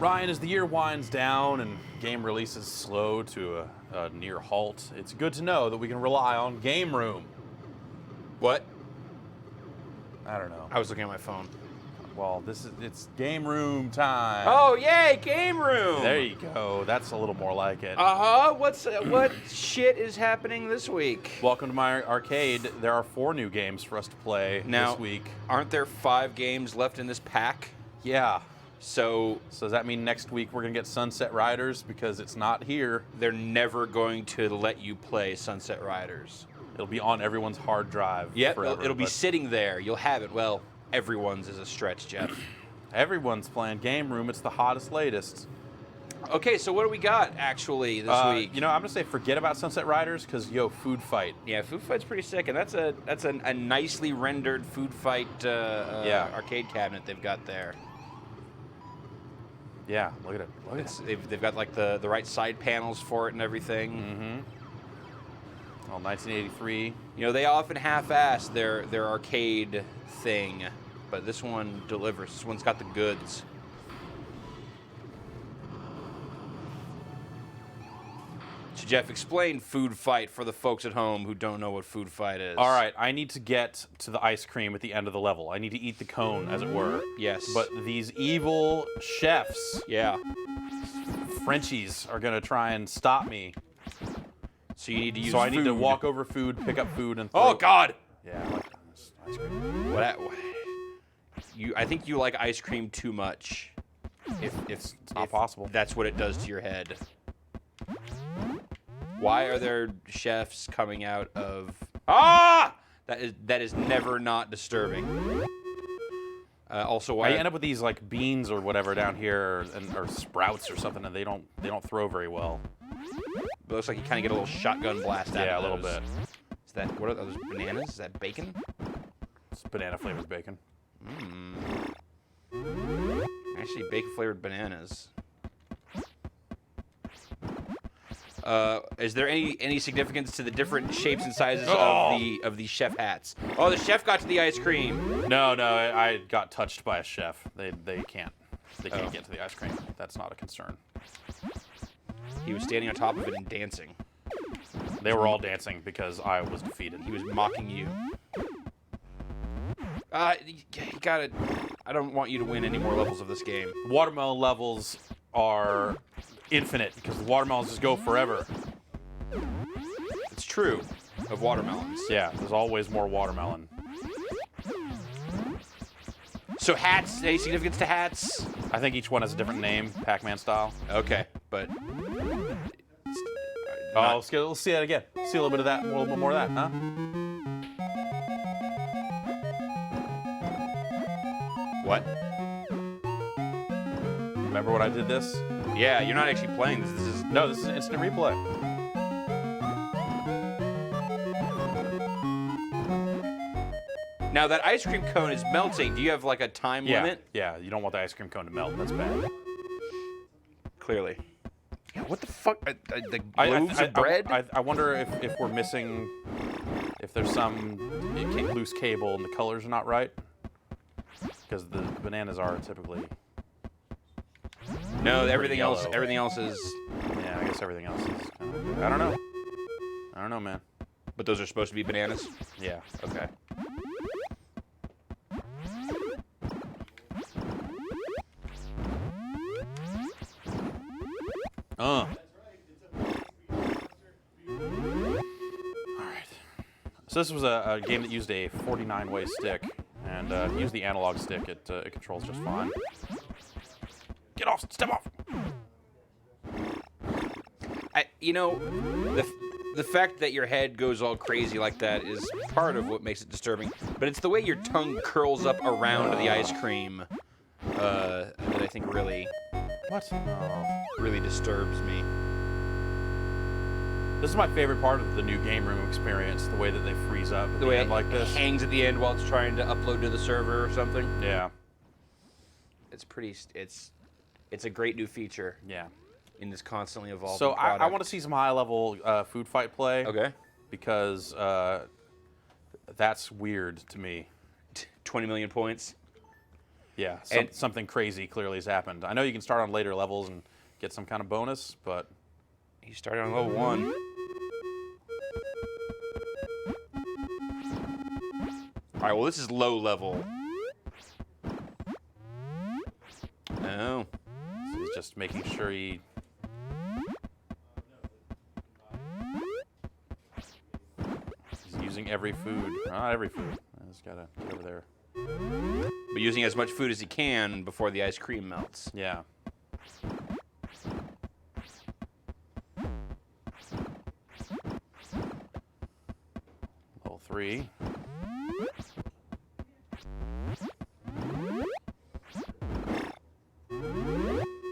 Ryan, as the year winds down and game releases slow to a near halt, it's good to know that we can rely on Game Room. What? I don't know. I was looking at my phone. Well, it's Game Room time. Oh, yay, Game Room! There you go. That's a little more like it. What shit is happening this week? Welcome to my arcade. There are 4 new games for us to play this week. Aren't there 5 games left in this pack? Yeah. So does that mean next week we're going to get Sunset Riders because it's not here? They're never going to let you play Sunset Riders. It'll be on everyone's hard drive forever. It'll be sitting there. You'll have it. Well, everyone's is a stretch, Jeff. Everyone's playing Game Room. It's the hottest, latest. Okay, so what do we got, actually, this week? You know, I'm going to say forget about Sunset Riders because, Food Fight. Yeah, Food Fight's pretty sick, and that's a nicely rendered Food Fight arcade cabinet they've got there. Yeah, look at it. They've got, like, the right side panels for it and everything. Mm-hmm. Well, 1983. You know, they often half-ass their arcade thing, but this one delivers. This one's got the goods. So, Jeff, explain Food Fight for the folks at home who don't know what Food Fight is. All right, I need to get to the ice cream at the end of the level. I need to eat the cone, as it were. Yes. But these evil chefs, Frenchies, are going to try and stop me. So you need to use I need to walk over food, pick up food, and throw Oh, God! Yeah, I like this ice cream. I think you like ice cream too much. It's not possible. That's what it does to your head. Why are there chefs coming out of... Ah! That is never not disturbing. Also, why... I end up with these, like, beans or whatever down here, or sprouts or something, and they don't throw very well. It looks like you kind of get a little shotgun blast out of those. Yeah, a little bit. Is that... What are those, bananas? Is that bacon? It's banana-flavored bacon. Actually, bacon-flavored bananas. Is there any significance to the different shapes and sizes of the chef hats? Oh, the chef got to the ice cream. No, I got touched by a chef. They can't get to the ice cream. That's not a concern. He was standing on top of it and dancing. They were all dancing because I was defeated. He was mocking you. You gotta... I don't want you to win any more levels of this game. Watermelon levels are infinite because the watermelons just go forever. It's true of watermelons. Yeah, there's always more watermelon. So hats, any significance to hats? I think each one has a different name, Pac-Man style. Okay, but... Let's see that again. See a little bit of that, a little bit more of that, huh? What? Remember when I did this? Yeah, you're not actually playing this. This is an instant replay. Now that ice cream cone is melting. Do you have like a time limit? Yeah, you don't want the ice cream cone to melt. That's bad. Clearly. Yeah, what the fuck? The loaves of bread? I wonder if we're missing, if there's some loose cable and the colors are not right. Because the bananas are typically... No, everything else is... Yeah, I guess everything else is kind of good. I don't know, man. But those are supposed to be bananas? Yeah. Okay. All right. So this was a game that used a 49-way stick, and if you use the analog stick, it controls just fine. Get off! Step off! The fact that your head goes all crazy like that is part of what makes it disturbing, but it's the way your tongue curls up around the ice cream that I think really disturbs me. This is my favorite part of the new Game Room experience, the way that they freeze up at the end like this. It hangs at the end while it's trying to upload to the server or something. Yeah. It's a great new feature. Yeah. In this constantly evolving So product. I want to see some high-level Food Fight play. Okay. Because that's weird to me. 20 million points. Yeah, And- something crazy clearly has happened. I know you can start on later levels and get some kind of bonus, but He started on level 1. All right, well, this is low level. Oh. so he's just making sure he... He's using every food. Not every food. I just gotta get over there. But using as much food as he can before the ice cream melts. Yeah. Level 3.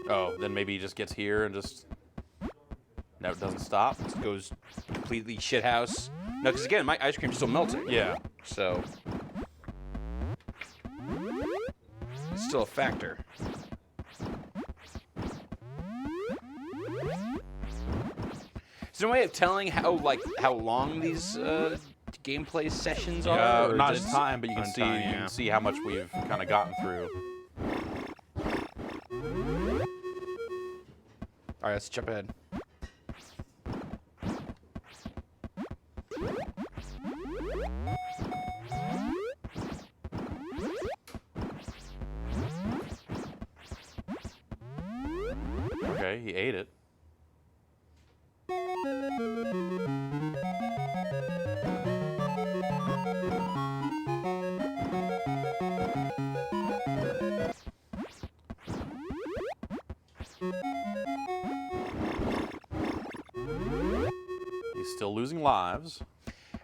Oh, then maybe he just gets here and just... No, it doesn't stop. Just goes completely shithouse. No, because again, my ice cream's still melting. Yeah. So it's still a factor. Is there a way of telling how long these gameplay sessions are? Or not just in time, but you can on see time, you yeah. can see how much we've kind of gotten through. All right, let's jump ahead. Okay, he ate it. He's still losing lives.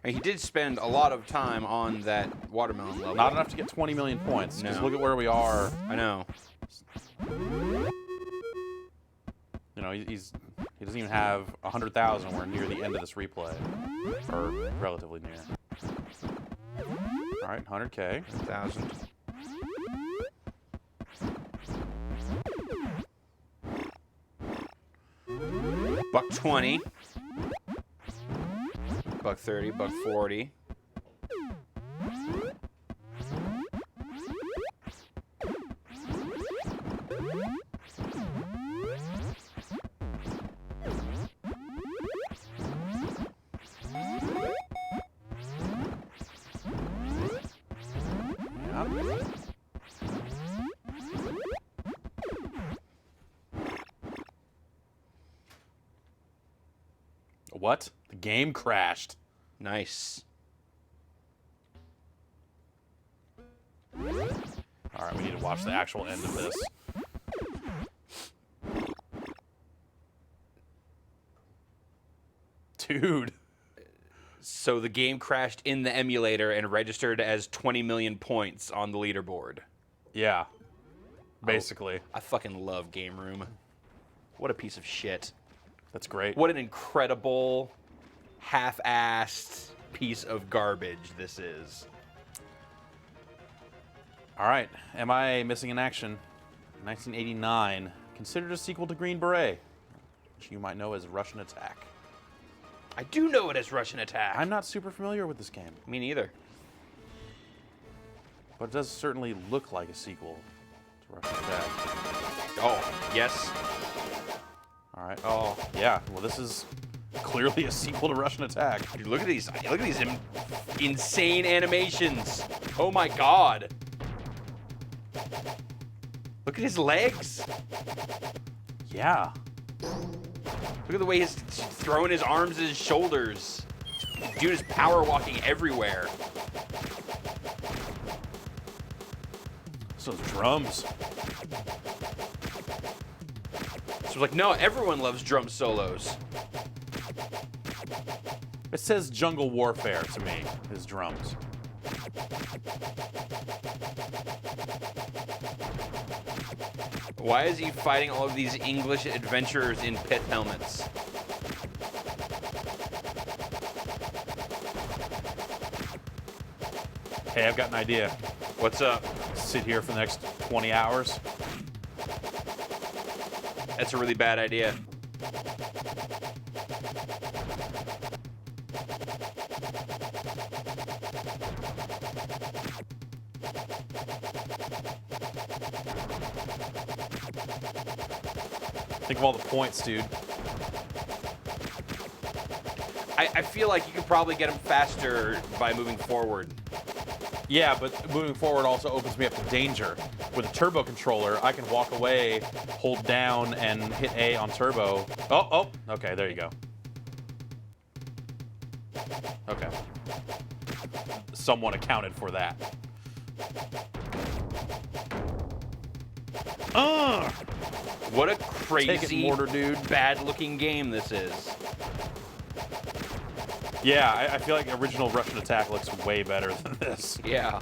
And he did spend a lot of time on that watermelon level. Not enough to get 20 million points. Just No. look at where we are. I know. You know, he doesn't even have 100,000. We're near the end of this replay, or relatively near. All right, 100K. 1,000. $1.20. $1.30. $1.40. Yeah. What? The game crashed. Nice. All right, we need to watch the actual end of this. Dude. So the game crashed in the emulator and registered as 20 million points on the leaderboard. Yeah. Basically. I fucking love Game Room. What a piece of shit. That's great. What an incredible, half-assed piece of garbage this is. All right. Am I missing in action? 1989. Considered a sequel to Green Beret, which you might know as Russian Attack. I do know it as Russian Attack. I'm not super familiar with this game, Me neither. but it does certainly look like a sequel to Russian Attack. Oh, yes. All right. Oh, yeah. Well, this is clearly a sequel to Russian Attack. Dude, look at these. Look at these insane animations. Oh my god. Look at his legs. Yeah. Look at the way he's throwing his arms at his shoulders. Dude is power walking everywhere. So those drums. So like, no, everyone loves drum solos. It says Jungle Warfare to me, his drums. Why is he fighting all of these English adventurers in pit helmets? Hey, I've got an idea. What's up? Sit here for the next 20 hours. That's a really bad idea. Think of all the points, dude. I feel like you could probably get them faster by moving forward. Yeah, but moving forward also opens me up to danger. With a turbo controller, I can walk away, hold down, and hit A on turbo. Oh, okay, there you go. Okay. Someone accounted for that. What a Take crazy, it, mortar dude. bad-looking game this is. Yeah, I feel like original Russian Attack looks way better than this. Yeah.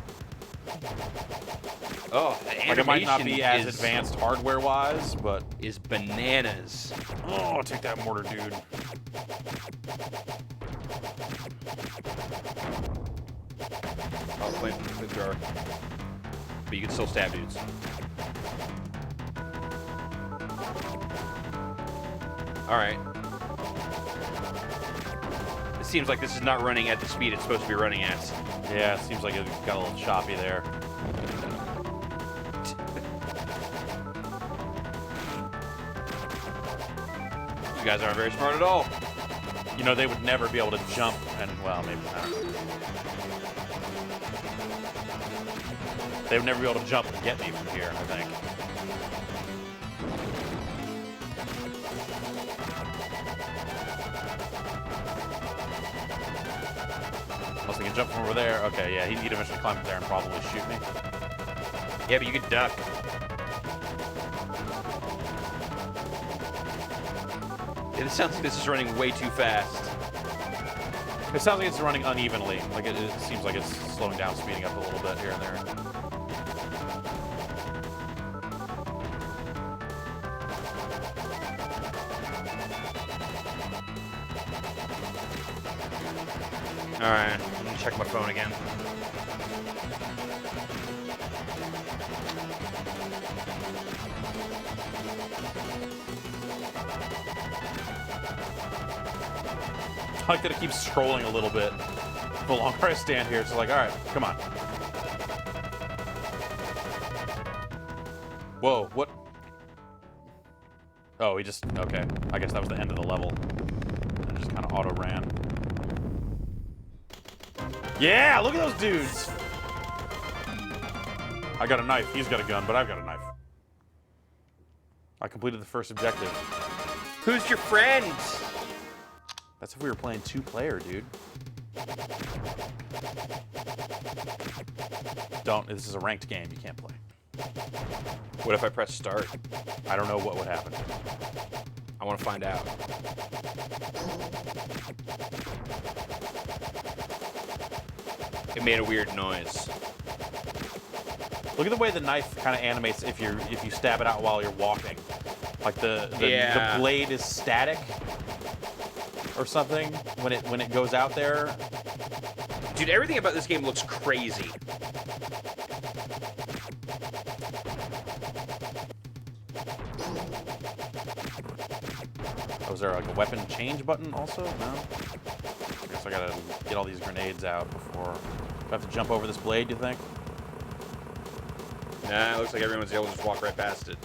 Oh, the Like, it might not be as is, advanced hardware-wise, but... is bananas. Oh, take that mortar, dude. Oh, flamethrower. But you can still stab dudes. Alright. It seems like this is not running at the speed it's supposed to be running at. Yeah, it seems like it got a little choppy there. You guys aren't very smart at all. You know, they would never be able to jump and, well, maybe not. They would never be able to jump and get me from here, I think. Unless they can jump from over there. Okay, yeah, he'd eventually climb up there and probably shoot me. Yeah, but you could duck. It sounds like this is running way too fast. It sounds like it's running unevenly. Like it seems like it's slowing down, speeding up a little bit here and there. Alright, let me check my phone again. I like that it keeps scrolling a little bit. The longer I stand here, it's like, all right, come on. Whoa, what? Oh, he just, okay. I guess that was the end of the level. It just kind of auto-ran. Yeah, look at those dudes! I got a knife. He's got a gun, but I've got a knife. I completed the first objective. Who's your friend? That's if we were playing two-player, dude. Don't. This is a ranked game. You can't play. What if I press start? I don't know what would happen. I want to find out. It made a weird noise. Look at the way the knife kind of animates if you stab it out while you're walking. Like the blade is static or something when it goes out there. Dude, everything about this game looks crazy. Oh, is there like a weapon change button also? No? I guess I gotta get all these grenades out before... Do I have to jump over this blade, do you think? Nah, it looks like everyone's able to just walk right past it.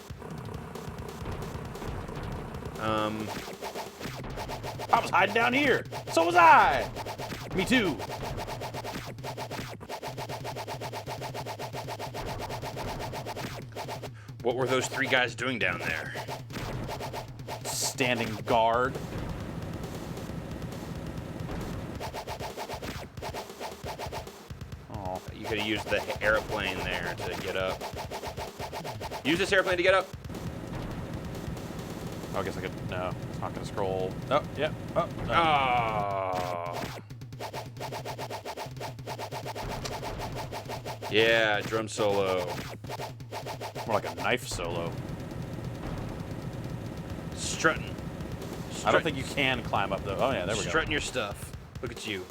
I was hiding down here! So was I! Me too! What were those three guys doing down there? Standing guard. Oh, You could have used the airplane there to get up. Use this airplane to get up. I guess I could... No, it's not gonna scroll. Oh, yeah. Oh, no. Oh. Yeah, drum solo. More like a knife solo. Strutting. I don't think you can climb up though. Oh yeah, there we go. Strutting your stuff. Look at you.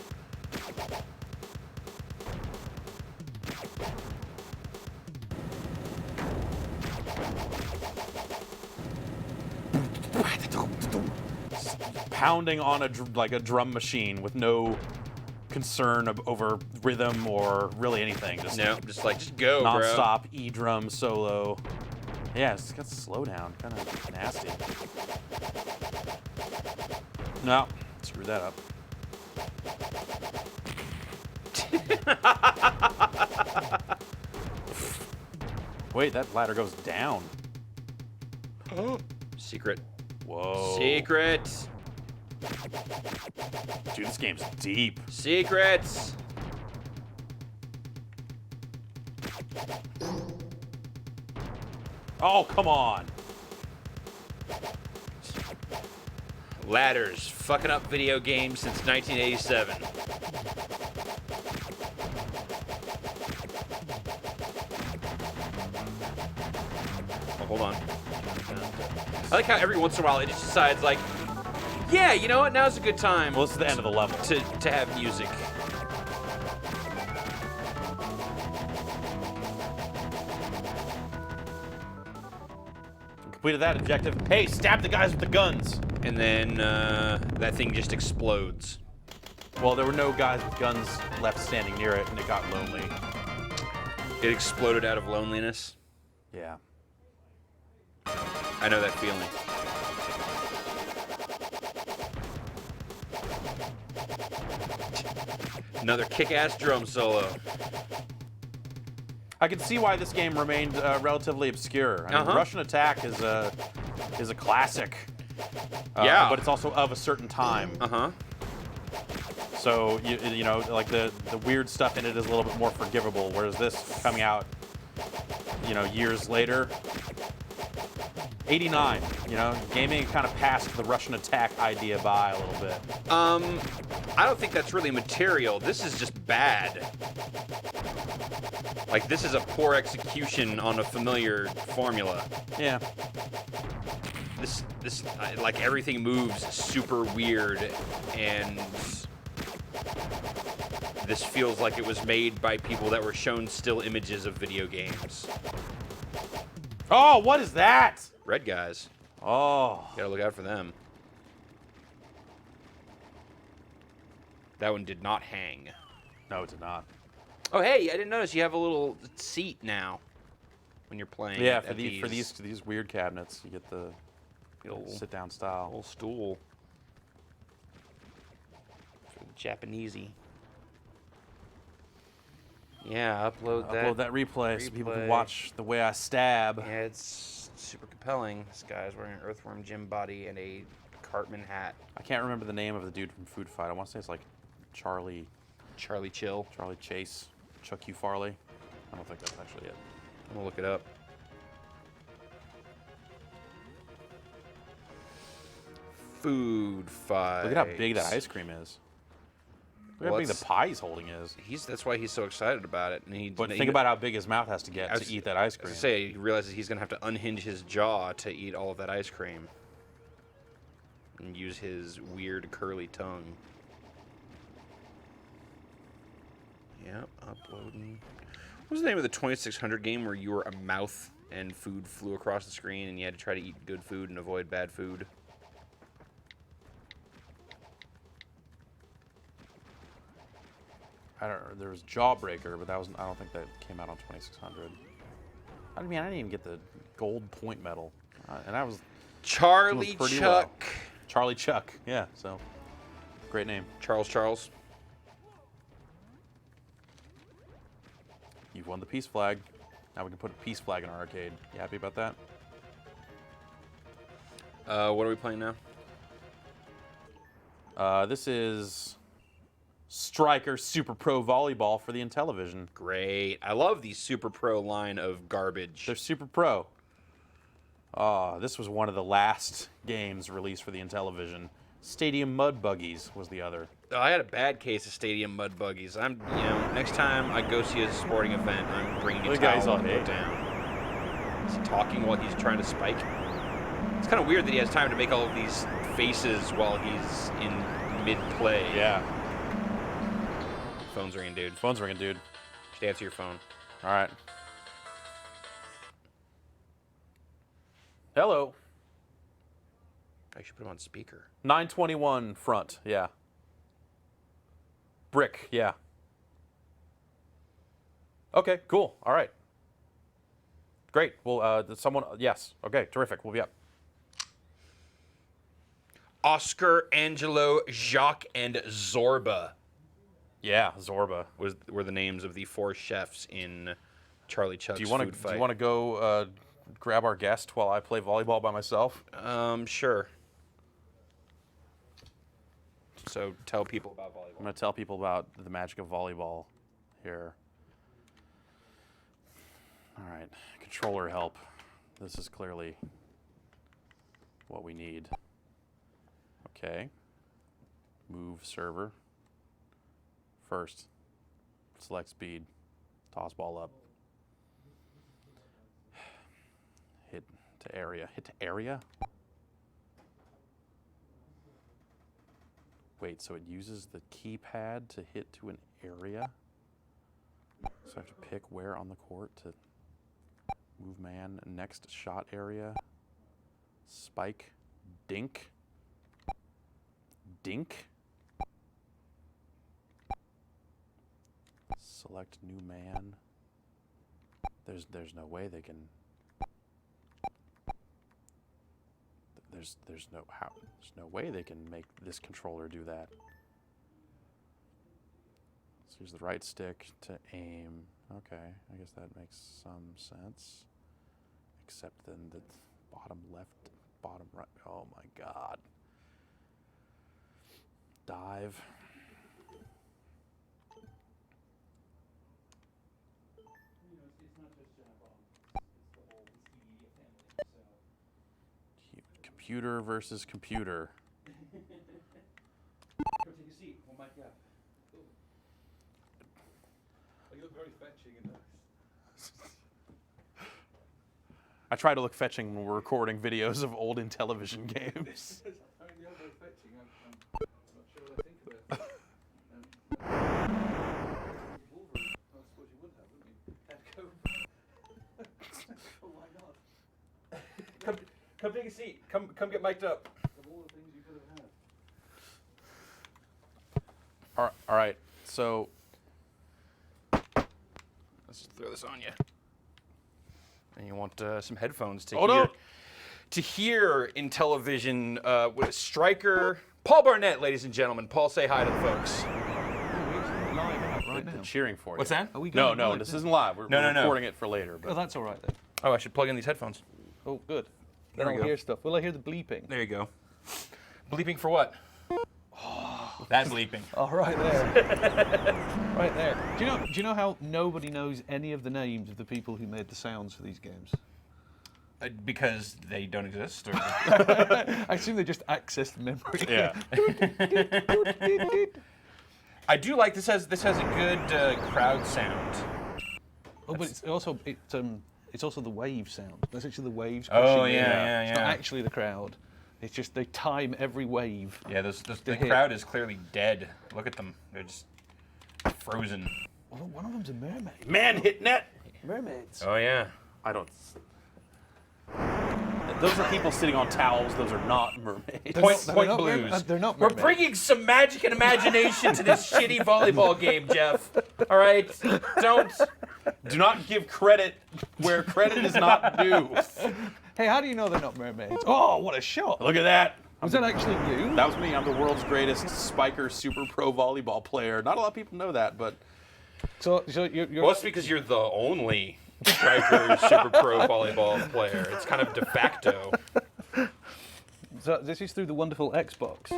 Pounding on a drum machine with no concern over rhythm or really anything. Just No, just go, bro. non-stop E-drum solo. Yeah, it's got slowdown. Kind of nasty. No, screw that up. Wait, that ladder goes down. Secret. Whoa. Secret. Dude, this game's deep. Secrets. Oh, come on. Ladders fucking up video games since 1987. Oh, hold on. I like how every once in a while it just decides, like, yeah, you know what? Now's a good time. Well, this is the end of the level. To have music. Completed that objective. Hey, stab the guys with the guns. And then that thing just explodes. Well, there were no guys with guns left standing near it, and it got lonely. It exploded out of loneliness. Yeah. I know that feeling. Another kick-ass drum solo. I can see why this game remained relatively obscure. I mean, Russian Attack is a classic. Yeah. But it's also of a certain time. So you know, like the weird stuff in it is a little bit more forgivable, whereas this coming out, you know, years later. 89, you know, gaming kind of passed the Russian Attack idea by a little bit. I don't think that's really material. This is just bad. Like, this is a poor execution on a familiar formula. Yeah. This like, everything moves super weird, and this feels like it was made by people that were shown still images of video games. Oh, what is that? Red guys. Oh. Gotta look out for them. That one did not hang. No, it did not. Oh, hey, I didn't notice you have a little seat now when you're playing. Yeah, for these weird cabinets, you get the sit-down style. Little stool. For the Japanesey. Yeah, upload that replay so people can watch the way I stab. Yeah, it's super compelling. This guy's wearing an earthworm gym body and a Cartman hat. I can't remember the name of the dude from Food Fight. I want to say it's like Charlie Chase, Chuck U. Farley. I don't think that's actually it. I'm gonna look it up. Food Fight. Look at how big that ice cream is. Look how big the pie he's holding is. That's why he's so excited about it. But think about how big his mouth has to get to eat that ice cream. I was say, he realizes he's gonna have to unhinge his jaw to eat all of that ice cream. And use his weird curly tongue. Yep, uploading. What was the name of the 2600 game where you were a mouth and food flew across the screen and you had to try to eat good food and avoid bad food? I don't know. There was Jawbreaker, but that was I don't think that came out on 2600. I mean, I didn't even get the gold point medal, and I was Charlie Chuck. Well. Charlie Chuck, yeah. So great name. Charles. You've won the peace flag. Now we can put a peace flag in our arcade. You happy about that? What are we playing now? This is Stryker Super Pro Volleyball for the Intellivision. Great. I love the Super Pro line of garbage. They're Super Pro. This was one of the last games released for the Intellivision. Stadium Mud Buggies was the other. Oh, I had a bad case of Stadium Mud Buggies. Next time I go see a sporting event, I'm bringing a towel and put down. Is he talking while he's trying to spike? It's kind of weird that he has time to make all of these faces while he's in mid-play. Yeah. Phone's ringing, dude. Phone's ringing, dude. Just answer your phone. All right. Hello. I should put him on speaker. 921 front, yeah. Brick, yeah. Okay, cool. All right. Great. Well, someone. Yes. Okay. Terrific. We'll be up. Oscar, Angelo, Jacques, and Zorba. Yeah, Zorba were the names of the 4 chefs in Charlie Chuck's food fight. Do you want to go grab our guest while I play volleyball by myself? Sure. So tell people about volleyball. I'm going to tell people about the magic of volleyball here. All right, controller help. This is clearly what we need. Okay. Move server. First, select speed, toss ball up. Hit to area. Hit to area? Wait, so it uses the keypad to hit to an area? So I have to pick where on the court to move man. Next shot area. Spike. Dink. Dink. Select new man. There's no way they can. There's no way they can make this controller do that. Let's use the right stick to aim. Okay, I guess that makes some sense. Except then the bottom left, bottom right. Oh my God. Dive. Computer versus computer. Come take a seat. We'll mic you up. Oh, you look very fetching in this. I try to look fetching when we're recording videos of old Intellivision games. I mean, you're very fetching. I'm not sure what I think of it. Wolverine, I suppose you would have, wouldn't you? Head comb. Oh, why not? Come take a seat. Come get mic'd up. Of all the things you could have had. All right. So let's just throw this on you. And you want some headphones to hear Intellivision with Stryker. Paul Barnett, ladies and gentlemen. Paul, say hi to the folks. Right now. I'm cheering for you. What's that? Are we No, going live this then? isn't live. We're recording it for later. But Oh, that's all right then. Oh, I should plug in these headphones. Oh, good. There Then we I'll go. hear stuff. Will I hear the bleeping? There you go. Bleeping for what? That bleeping. Oh, right there. Right there. Do you know how nobody knows any of the names of the people who made the sounds for these games? Because they don't exist? Or? I assume they just accessed memory. yeah. I do like this. Has a good crowd sound. Oh, but it's also it's also the wave sound. That's actually the waves. Oh, crashing in. yeah. It's not actually the crowd. It's just they time every wave. Yeah, the hit. crowd is clearly dead. Look at them. They're just frozen. Well, one of them's a mermaid. Man hit net. Mermaids. Oh, yeah. I don't. Those are people sitting on towels. Those are not mermaids. Point not Blues. They're not We're mermaids. bringing some magic and imagination to this shitty volleyball game, Jeff. All right? Do not give credit where credit is not due. Hey, how do you know they're not mermaids? Oh, what a shot! Look at that. Was that actually you? That was me. I'm the world's greatest Spiker Super Pro volleyball player. Not a lot of people know that, but So you're Well, it's because you're the only Stryker Super Pro volleyball player. It's kind of de facto. so this is through the wonderful Xbox.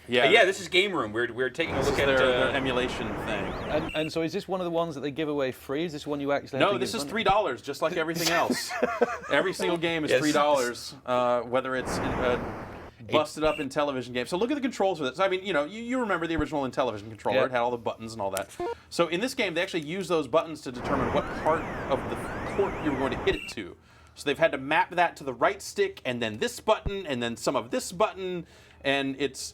Yeah, this is Game Room. We're taking a This look is at their emulation thing. And so is this one of the ones that they give away free? Is this one you actually have No, to this give is money? $3, just like everything else. Every single game is Yes. $3, whether it's busted up Intellivision game. So look at the controls for this. I mean, you remember the original Intellivision controller. Yeah. It had all the buttons and all that. So in this game, they actually use those buttons to determine what part of the court you're going to hit it to. So they've had to map that to the right stick, and then this button, and then some of this button, and it's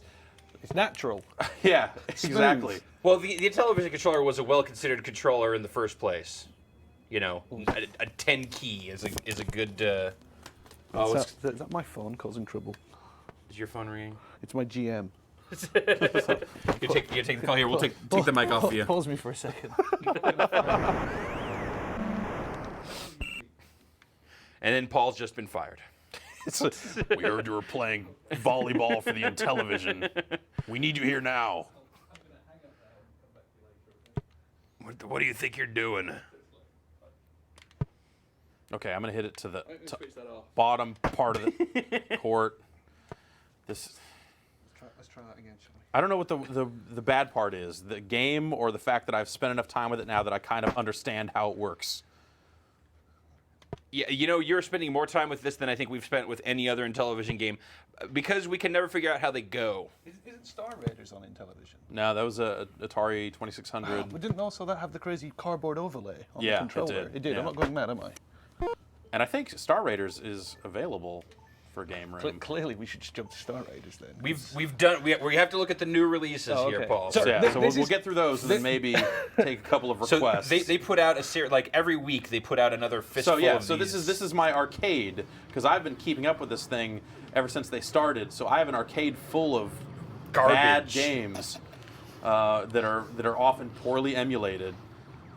natural. yeah, exactly. Well, the Intellivision controller was a well-considered controller in the first place. You know, a 10 key is a good. Is that my phone causing trouble? Is your phone ringing? It's my GM. You take the call here. We'll take the mic off of you. Pause me for a second. And then Paul's just been fired. We heard you were playing volleyball for the Intellivision. We need you here now. What do you think you're doing? Okay, I'm gonna hit it to the switch that off. bottom part of the court. This. Let's try that again, shall we? I don't know what the bad part is, the game or the fact that I've spent enough time with it now that I kind of understand how it works. Yeah, you know, you're spending more time with this than I think we've spent with any other Intellivision game, because we can never figure out how they go. Isn't Star Raiders on Intellivision? No, that was a Atari 2600. But didn't also that have the crazy cardboard overlay on Yeah, the it controller? did, It did. yeah. I'm not going mad, am I? And I think Star Raiders is available for Game Room. Clearly, we should just jump to Star Raiders then. We have to look at the new releases here, okay. Paul. So- Yeah, so This we'll is- get through those and then maybe take a couple of So requests. they put out a series, like every week they put out another fistful So yeah, of so these. this is my arcade because I've been keeping up with this thing ever since they started. So I have an arcade full of Garbage. bad games that are often poorly emulated.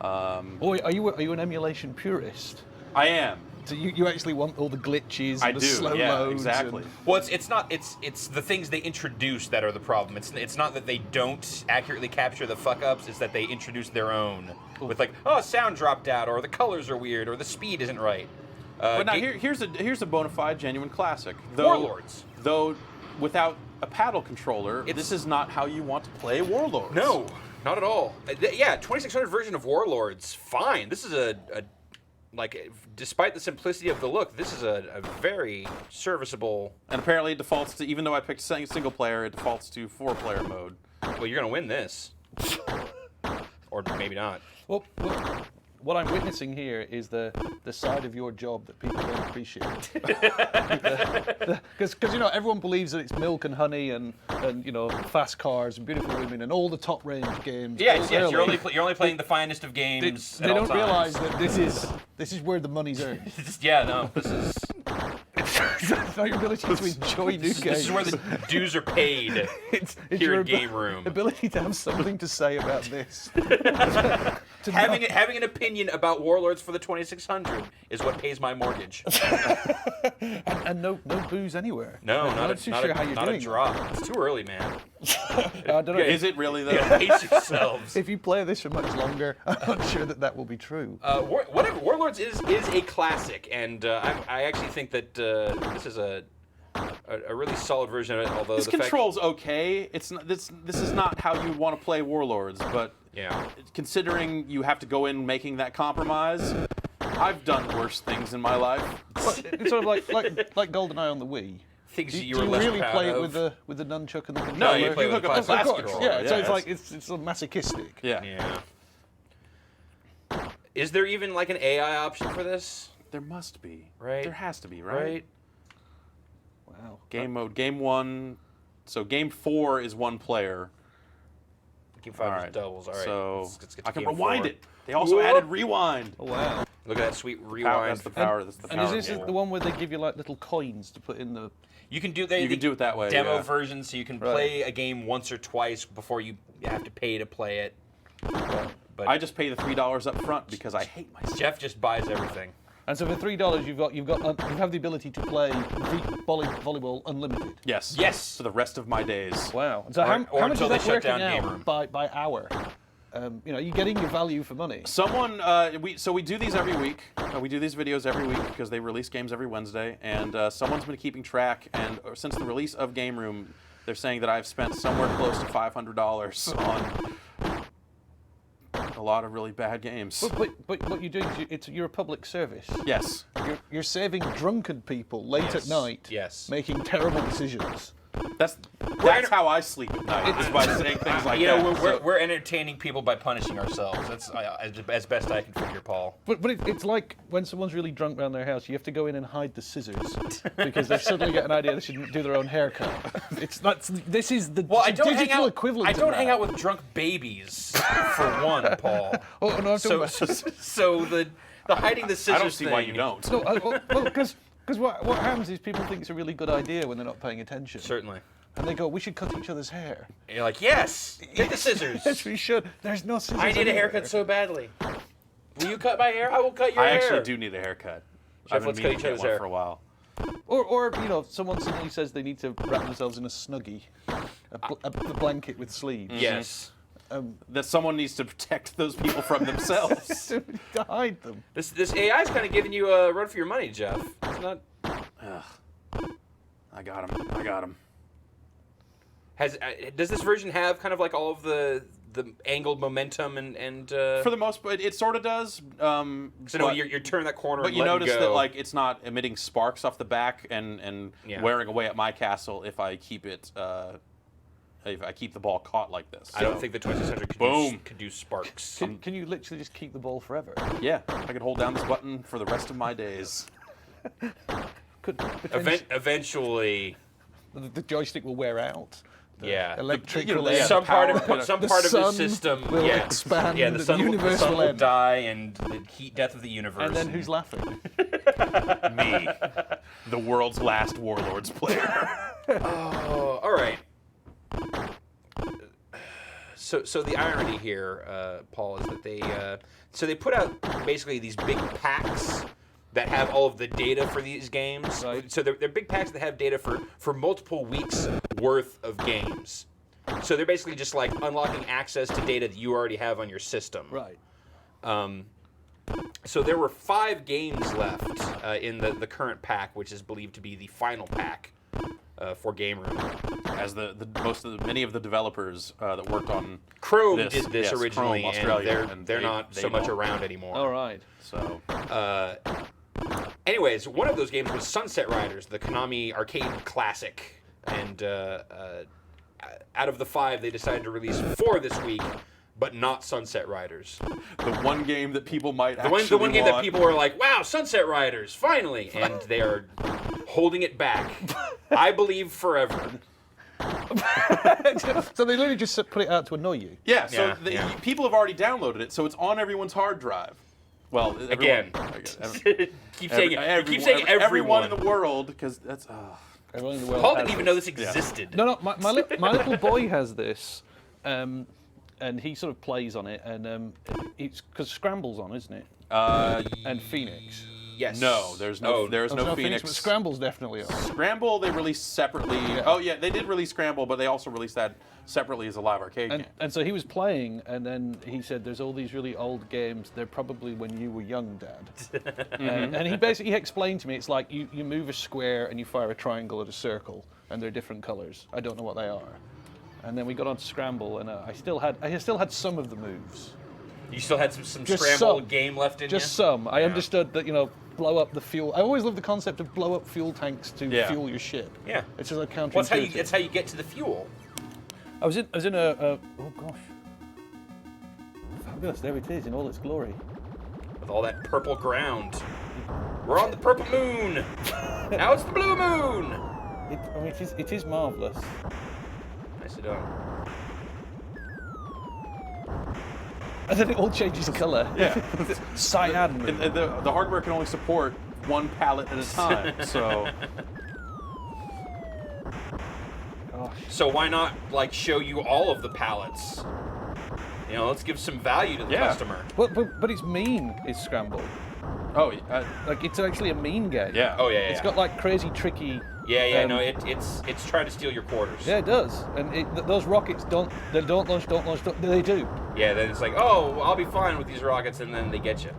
Oh, are you an emulation purist? I am. So you actually want all the glitches and I the do. slow Yeah, modes exactly. and- Well, it's the things they introduce that are the problem. It's not that they don't accurately capture the fuck ups. It's that they introduce their own with like, oh, sound dropped out, or the colors are weird, or the speed isn't right. But now here's a bona fide genuine classic. Warlords. Though without a paddle controller, this is not how you want to play Warlords. No, not at all. Yeah, 2600 version of Warlords, fine. This is a like, despite the simplicity of the look, this is a very serviceable. And apparently it defaults to, even though I picked single player, it defaults to 4-player mode. Well, you're gonna win this, or maybe not. Well, what I'm witnessing here is the side of your job that people don't appreciate. Because you know everyone believes that it's milk and honey and you know fast cars and beautiful women and all the top range games. Yes, Well, you're really, only playing the finest of They, games. they at all don't times. realize that this is where the money's earned. Yeah, no, this is It's not your ability to enjoy new games. this is where the dues are paid. it's here your in Game Room. ability to have something to say about this. Having an opinion about Warlords for the 2600 is what pays my mortgage. and no booze anywhere. No, I'm not too sure how you're not doing a drop. It's too early, man. that. I don't know. Is it really though? Pace yourselves. If you play this for much longer, I'm not sure that will be true. Whatever. Warlords is a classic, and I actually think that this is a really solid version of it. Although This the fact, control's okay. It's not, this is not how you want to play Warlords, but yeah, considering you have to go in making that compromise, I've done worse things in my life. It's sort of like GoldenEye on the Wii. things Do you you were less really proud play of. it with the nunchuck and the controller? No, you play with hook the up the plastic plastic controller. Yeah, so Yeah, it's like it's sort of masochistic. Yeah. Yeah. Is there even like an AI option for this? There must be. Right. There has to be, right? Wow. Game mode. Game 1. So Game 4 is 1 player. Game 5 All is right. doubles. All right. So Let's get to I can Game rewind 4. it. They also Whoop. added rewind. Oh wow. Look at that sweet Power, rewind. that's the power. That's the power. And is this game. the one where they give you like little coins to put in the? You can do You can do it that way, Demo yeah. version, so you can Right. play a game once or twice before you have to pay to play it. But I just pay the $3 up front because I hate myself. Jeff just buys everything. And so for $3, you have the ability to play volleyball unlimited. Yes. Yes. For the rest of my days. Wow. So Or how until much they is that shut working down Game out Room. by hour? You know, you're getting your value for money. Someone, we do these every week. We do these videos every week because they release games every Wednesday, and someone's been keeping track. And since the release of Game Room, they're saying that I've spent somewhere close to $500 on a lot of really bad games. But what you're doing is you're a public service. Yes. You're saving drunken people late Yes. at night, Yes. making terrible decisions. That's how I sleep at night. Is by saying things like You that. know, we're entertaining people by punishing ourselves. That's as best I can figure, Paul. But it's like when someone's really drunk around their house, you have to go in and hide the scissors because they suddenly get an idea they should do their own haircut. This is the Well, I don't digital hang out. equivalent. I of don't that. hang out with drunk babies, for one, Paul. Oh no, I'm talking So, about. so the hiding the scissors I don't see why thing- you don't. No, well, because what happens is people think it's a really good idea when they're not paying attention. Certainly. And they go, we should cut each other's hair. And you're like, yes, get the scissors. Yes, we should. There's no scissors. I need a anywhere. haircut so badly. Will you cut my hair? I will cut your I hair. actually do need a haircut. Jeff, let's cut each other's hair. For a while. Or you know, if someone suddenly says they need to wrap themselves in a snuggie, a blanket with sleeves. Yes. That someone needs to protect those people from themselves. To hide them. This AI is kind of giving you a run for your money, Jeff. It's not. I got him. Does this version have kind of like all of the angled momentum and For the most part, it sort of does. So you're turning that corner. But and you letting notice go. that like it's not emitting sparks off the back and wearing away at my castle if I keep it. If I keep the ball caught like this. I don't think the 2600 could do sparks. Can you literally just keep the ball forever? Yeah, I could hold down this button for the rest of my days. Eventually, the joystick will wear out. Yeah. Electric. Some part of the system will expand. Yeah, the universe sun will end. die, and the heat death of the universe. And then who's laughing? Me, the world's last Warlords player. Oh, all right. So the irony here, Paul, is that they put out basically these big packs that have all of the data for these games. Right. So they're big packs that have data for multiple weeks worth of games. So they're basically just like unlocking access to data that you already have on your system. Right. So there were 5 games left in the current pack, which is believed to be the final pack for Game Room. As many of the developers that worked on Chrome this, did this yes, originally, Chrome, Australia, and they're not so much around anymore. All right. So anyways, one of those games was Sunset Riders, the Konami arcade classic, and out of the 5, they decided to release 4 this week, but not Sunset Riders. the one game that people might The one game that people were like, "Wow, Sunset Riders, finally!" And they are holding it back. I believe forever. So they literally just put it out to annoy you. Yeah, so Yeah. people have already downloaded it, so it's on everyone's hard drive. Well, Again. Keep saying everyone. everyone in the world, because that's. Everyone in the world Paul has didn't even it. know this existed. No, my little boy has this, and he sort of plays on it, and it's because Scramble's on, isn't it? And Phoenix. Yes. No, there's no Phoenix. But Scramble's definitely on. Scramble they released separately. Yeah. Oh yeah, they did release Scramble, but they also released that separately as a live arcade game. And so he was playing, and then he said, "There's all these really old games. They're probably when you were young, Dad." And he basically explained to me, it's like you move a square and you fire a triangle at a circle, and they're different colors. I don't know what they are. And then we got on to Scramble, and I still had some of the moves. You still had some Just Scramble some. game left in Just you? some. I understood that, blow up the fuel. I always love the concept of blow up fuel tanks to fuel your ship. Yeah. It's just a counterintuitive. Well, that's how you get to the fuel. I was in a oh gosh. Fabulous, there it is in all its glory. With all that purple ground. We're on the purple moon. Now it's the blue moon. It is marvellous. Nicely done. And then it all changes colour. Yeah. Cyan moon. The hardware can only support one palette at a time, so. Gosh. So why not show you all of the palettes? Let's give some value to the customer. But it's mean, is Scramble. Oh, It's actually a mean game. yeah. Oh yeah. It's got crazy tricky. No, it's trying to steal your quarters. Yeah, it does. And those rockets don't launch. They do. Yeah, then it's like, oh, well, I'll be fine with these rockets, and then they get you.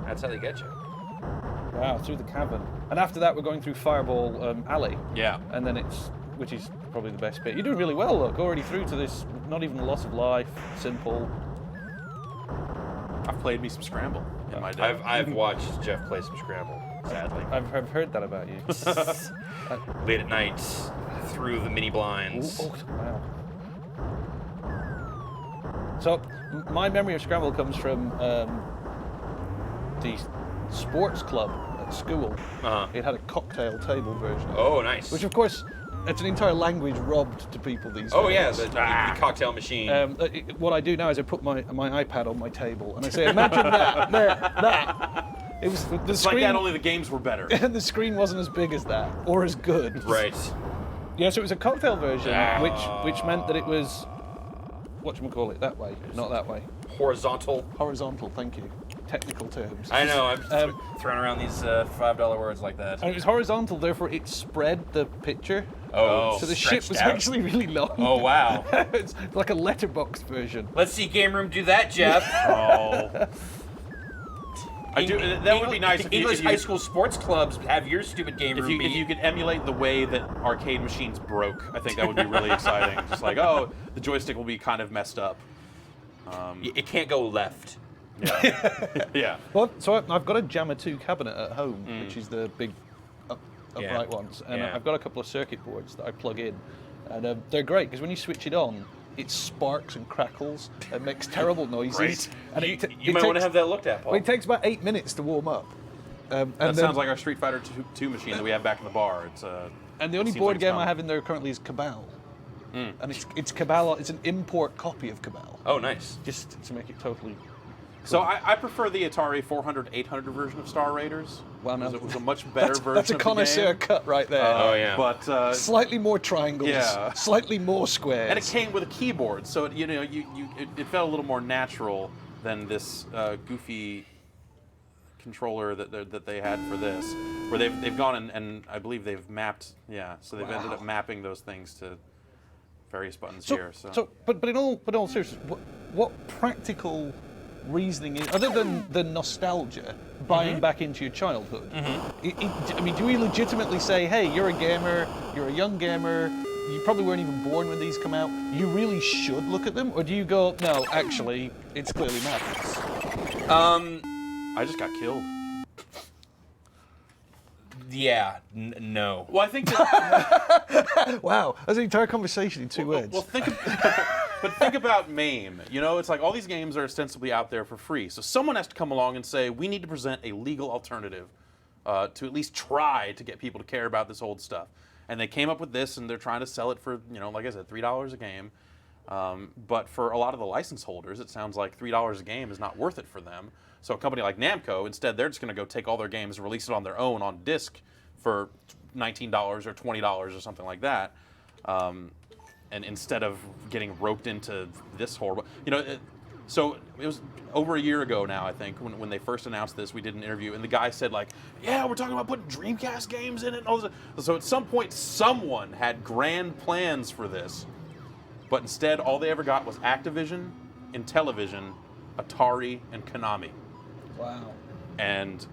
That's how they get you. Wow, through the cavern. And after that, we're going through Fireball Alley. Yeah. And then which is probably the best bit. You're doing really well, look. Already through to this, not even a loss of life, simple. I've played me some Scramble in my day. I've watched Jeff play some Scramble, sadly. I've heard that about you. Late at night, through the mini blinds. Wow. So, my memory of Scramble comes from the sports club at school. Uh-huh. It had a cocktail table version. Oh, nice. Which, of course, it's an entire language robbed to people these days. Oh, yeah, the cocktail machine. What I do now is I put my iPad on my table and I say, imagine that. It was the It's screen. like that, only the games were better. And the screen wasn't as big as that, or as good. Right. Yeah, so it was a cocktail version, which meant that it was, whatchamacallit, that way, not that way. Horizontal. Horizontal, thank you. technical terms. I know. I'm throwing around these $5 words like that. And it was horizontal, therefore it spread the picture. Oh, So the ship was actually really long. Oh, wow. It's like a letterbox version. Let's see Game Room do that, Jeff. Oh. I do. That would be nice if English you, high school sports clubs have your stupid Game Room if you could emulate the way that arcade machines broke. I think that would be really exciting. Just like, oh, the joystick will be kind of messed up. It can't go left. Yeah. Yeah. Well, so I've got a Jammer 2 cabinet at home, which is the big upright ones, and I've got a couple of circuit boards that I plug in, and they're great because when you switch it on, it sparks and crackles and makes terrible noises. Great. And You might want to have that looked at, Paul. Well, it takes about 8 minutes to warm up. And That sounds like our Street Fighter 2 machine that we have back in the bar. It's and the only seems board like it's game I coming. have in there currently is Cabal. And it's Cabal. It's an import copy of Cabal. Oh, nice. Just to make it totally. So I prefer the Atari 400, 800 version of Star Raiders. Well, no. It was a much better version That's a of the connoisseur game. cut right there. Oh, yeah. But Slightly more triangles. Yeah. Slightly more squares. and it came with a keyboard, so it felt a little more natural than this goofy controller that they had for this, where they've gone and I believe they've mapped. Yeah, so they've ended up mapping those things to various buttons here. So But in all seriousness, what practical reasoning is, other than the nostalgia, buying back into your childhood? I mean, do we legitimately say, hey, you're a gamer, you're a young gamer, you probably weren't even born when these come out, you really should look at them? Or do you go, no, actually, it's clearly madness? I just got killed. Yeah, no. Well, I think that, Wow, that's an entire conversation in two words. well, think about MAME. You know, it's like all these games are ostensibly out there for free. So someone has to come along and say, we need to present a legal alternative to at least try to get people to care about this old stuff. And they came up with this, and they're trying to sell it for, like I said, $3 a game. But for a lot of the license holders, it sounds like $3 a game is not worth it for them. So a company like Namco, instead, they're just going to go take all their games and release it on their own on disc for $19 or $20 or something like that. And instead of getting roped into this horrible, so it was over a year ago now, I think, when they first announced this, we did an interview, and the guy said, like, yeah, we're talking about putting Dreamcast games in it and all this. So at some point, someone had grand plans for this, but instead, all they ever got was Activision, Intellivision, Atari, and Konami. Wow. And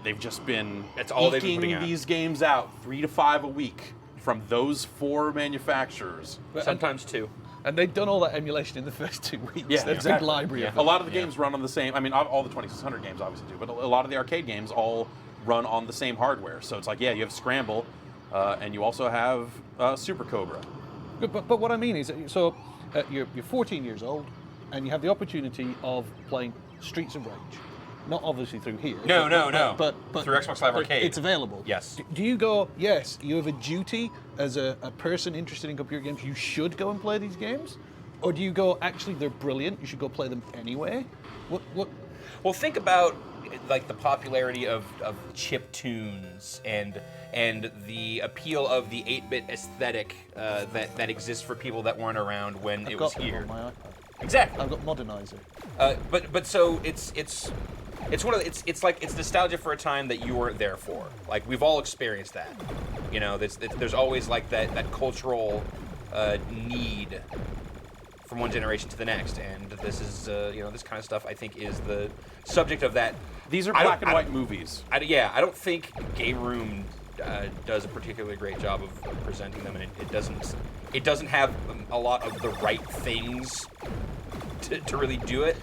they've just been That's all they've been eking putting out. these games out 3 to 5 a week from those 4 manufacturers. Sometimes two. And they've done all that emulation in the first 2 weeks. Yeah, There's exactly. a big library of A them. lot of the games run on the same. I mean, all the 2600 games obviously do, but a lot of the arcade games all run on the same hardware. So it's like, yeah, you have Scramble, and you also have Super Cobra. But what I mean is, so you're 14 years old, and you have the opportunity of playing Streets of Rage. Not obviously through here. No. But Through Xbox Live Arcade. It's available. Yes. Do you go, yes, you have a duty as a person interested in computer games, you should go and play these games? Or do you go, actually, they're brilliant, you should go play them anyway? What? Well, think about like the popularity of chip tunes and the appeal of the 8-bit aesthetic that exists for people that weren't around when it was I've got them here. on my iPad. Exactly. I've got Modernizer. But so it's one of the, it's like it's nostalgia for a time that you weren't there for. Like we've all experienced that. There's always like that cultural need from one generation to the next, and this is this kind of stuff I think is the subject of that. These are black and white movies. I don't think Game Room does a particularly great job of presenting them, and it doesn't have a lot of the right things to really do it.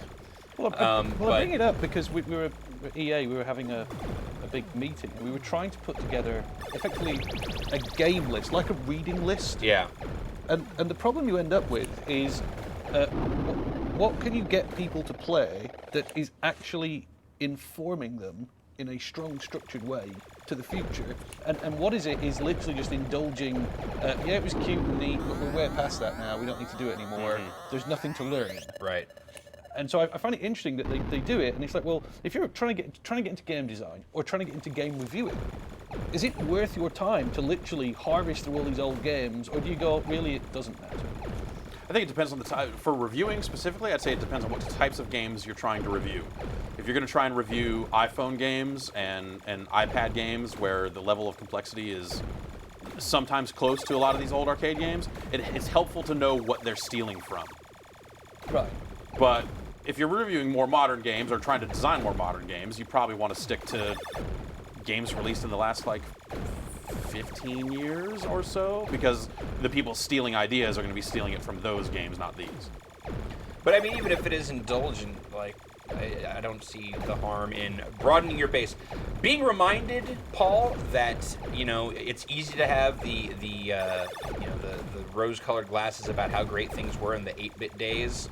Well, I bring it up because we were at EA, we were having a big meeting, and we were trying to put together effectively a game list, like a reading list. Yeah. And the problem you end up with is what can you get people to play that is actually informing them in a strong, structured way to the future, and what is it is literally just indulging, yeah, it was cute and neat, but we're way past that now, we don't need to do it anymore, there's nothing to learn. Right. And so I find it interesting that they do it, and it's like, well, if you're trying to get into game design or trying to get into game reviewing, is it worth your time to literally harvest through all these old games, or do you go, really, it doesn't matter? I think it depends on the type. For reviewing specifically, I'd say it depends on what types of games you're trying to review. If you're going to try and review iPhone games and iPad games where the level of complexity is sometimes close to a lot of these old arcade games, it's helpful to know what they're stealing from. Right. But if you're reviewing more modern games or trying to design more modern games, you probably want to stick to games released in the last, like, 15 years or so, because the people stealing ideas are going to be stealing it from those games, not these. But I mean, even if it is indulgent, like, I don't see the harm in broadening your base. Being reminded, Paul, that, you know, it's easy to have the rose-colored glasses about how great things were in the 8-bit days.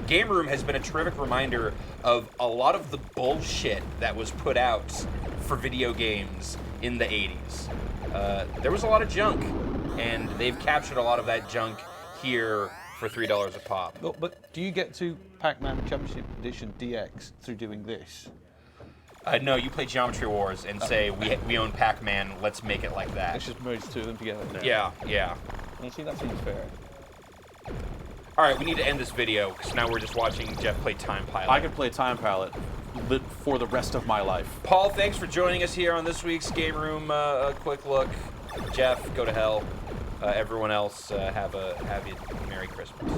Game Room has been a terrific reminder of a lot of the bullshit that was put out for video games in the 80s. There was a lot of junk, and they've captured a lot of that junk here for $3 a pop. But do you get to Pac-Man Championship Edition DX through doing this? No, you play Geometry Wars and say, we own Pac-Man, let's make it like that. Let's just merge two of them together. Yeah. You see, that seems fair. All right, we need to end this video, because now we're just watching Jeff play Time Pilot. I could play Time Pilot for the rest of my life. Paul, thanks for joining us here on this week's Game Room Quick Look. Jeff, go to hell. Everyone else, have a Merry Christmas.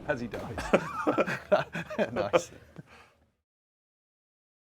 As he dies. Nice.